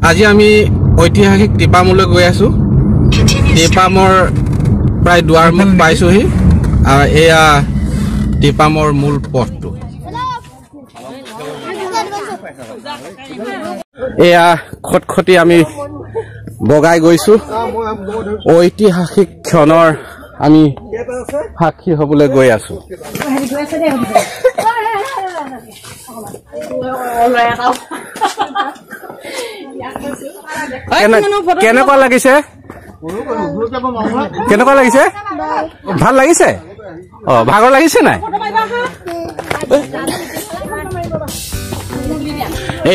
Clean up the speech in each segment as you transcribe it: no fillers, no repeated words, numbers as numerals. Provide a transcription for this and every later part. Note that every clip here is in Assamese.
আজি আমি ঐতিহাসিক টিপামলৈ গৈ আছো টিপামৰ প্ৰায় দুৱাৰমুখ পাইছোহি এয়া টিপামৰ মূল পথটো এয়া খটখটি আমি বগাই গৈছো ঐতিহাসিক ক্ষণৰ আমি সাক্ষী হবলৈ গৈ আছো কেনেকুৱা লাগিছে ভাল লাগিছে ভাগৰ লাগিছে নাই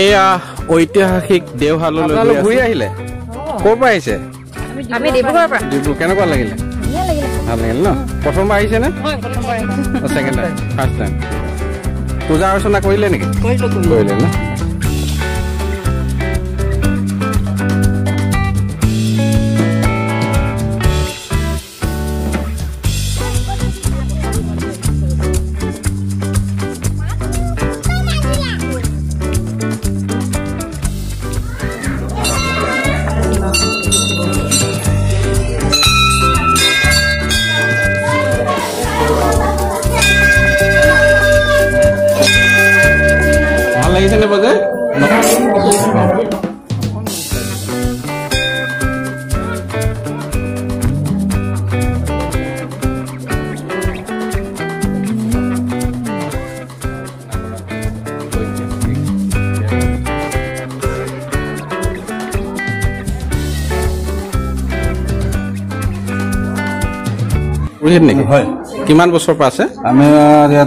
এয়া ঐতিহাসিক দেওশাললৈ ঘূৰি আহিলে ক'ৰ পৰা আহিছে আমি ডিব্ৰুগড়ৰ পৰা ডিব্ৰুগড় কেনেকুৱা লাগিলে ভাল লাগিল ন প্ৰথমবাৰ আহিছে নে ছেকেণ্ড টাইম ফাৰ্ষ্ট টাইম পূজা অৰ্চনা কৰিলে নেকি কৰিলে ন লাগিছে নে বজে হয় কিমান বছৰ পৰা আছে আমি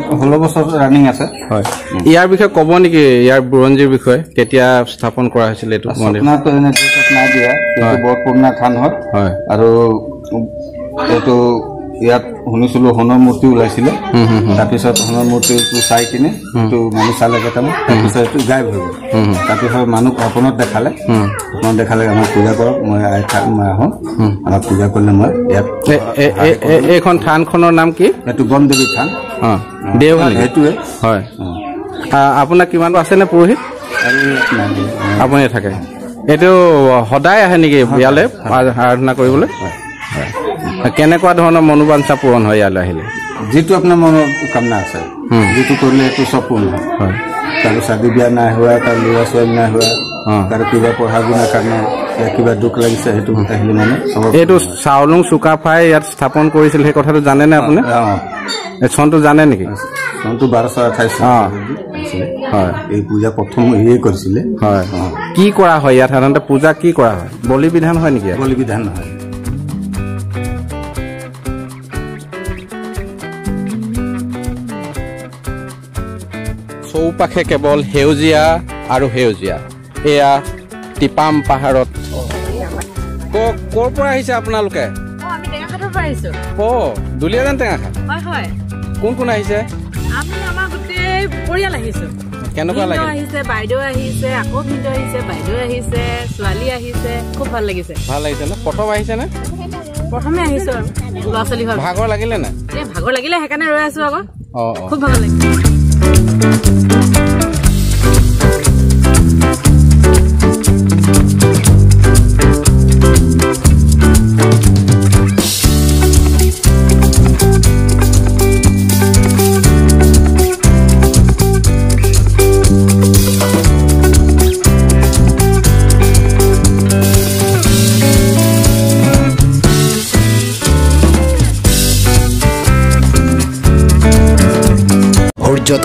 16 বছৰ ৰানিং আছে হয় ইয়াৰ বিষয়ে ক'ব নেকি ইয়াৰ বুৰঞ্জীৰ বিষয়ে কেতিয়া স্থাপন কৰা হৈছিল এইটো মন্দিৰ নাই দিয়া কিন্তু বৰ পুৰণা থান হয় আৰু এইটো ইয়াত শুনিছিলো সোণৰ মূৰ্তি ওলাইছিলে তাৰপিছত সোণৰ মূৰ্তিটো চাই কিনে এইটো মানুহ চালে কেইটামান তাৰপিছত এইটো গায়ব হৈ গ'ল তাৰপিছত মানুহ সপোনত দেখালে আমাক পূজা কৰক মই আহোঁ আমাক পূজা কৰিলে মই ইয়াত এইখন থানখনৰ নাম কি এইটো বনদেৱী থান দেওশালী সেইটোৱে হয় আপোনাৰ কিমান আছে নে পুৰোহিত আপুনি থাকে এইটো সদায় আহে নেকি ইয়ালৈ আৰাধনা কৰিবলৈ কেনেকুৱা ধৰণৰ মনোবাঞ্ছা পূৰণ হয় ইয়ালৈ আহিলে যিটো আপোনাৰ মনৰ কামনা আছে যিটো কৰিলে এইটো চব পূৰ্ণ হয় কাৰো চাদী বিয়া নাই হোৱা কাৰো ল'ৰা ছোৱালী নাই হোৱা কাৰো কিবা পঢ়া শুনাৰ কাৰণে কিবা দুখ লাগিছে সেইটো আহিলে মানে এইটো চাউলুং চুকাফাই ইয়াত স্থাপন কৰিছিল সেই কথাটো জানেনে আপুনি চনটো জানে নেকি চনটো 1228 হয় এই পূজা প্ৰথম ইয়ে কৰিছিলে হয় কি কৰা হয় ইয়াত সাধাৰণতে পূজা কি কৰা হয় বলি বিধান হয় নেকি বলি বিধান নহয় চৌপাশে কেৱল সেউজীয়া আৰু সেউজীয়া এয়া টিপাম পাহাৰত ক'ৰ পৰা আহিছে আপোনালোকে আমি টেঙাখাটৰ পৰা আহিছো দুলীয়াজান টেঙাখাট হয় কোন কোন আহিছে আমি আমাৰ গোটেই পৰিয়াল আহিছো কেনেকুৱা লাগে আহিছে বাইদেউ আহিছে আকৌ ভিনদেউ আহিছে বাইদেউ আহিছে ছোৱালী আহিছে খুব ভাল লাগিছে ন প্ৰথম আহিছে নে প্ৰথমে আহিছো ল'ৰা ছোৱালী ভাগৰ লাগিলে নে ভাগৰ লাগিলে সেইকাৰণে ৰৈ আছো আকৌ খুব ভাল লাগিছে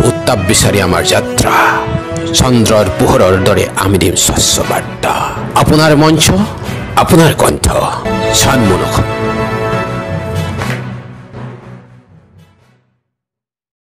উত্তাপ বিচাৰি আমাৰ যাত্ৰা চন্দ্ৰৰ পোহৰৰ দৰে আমি দিম স্বচ্ছ বাৰ্তা আপোনাৰ মঞ্চ আপোনাৰ কণ্ঠ চানমুখ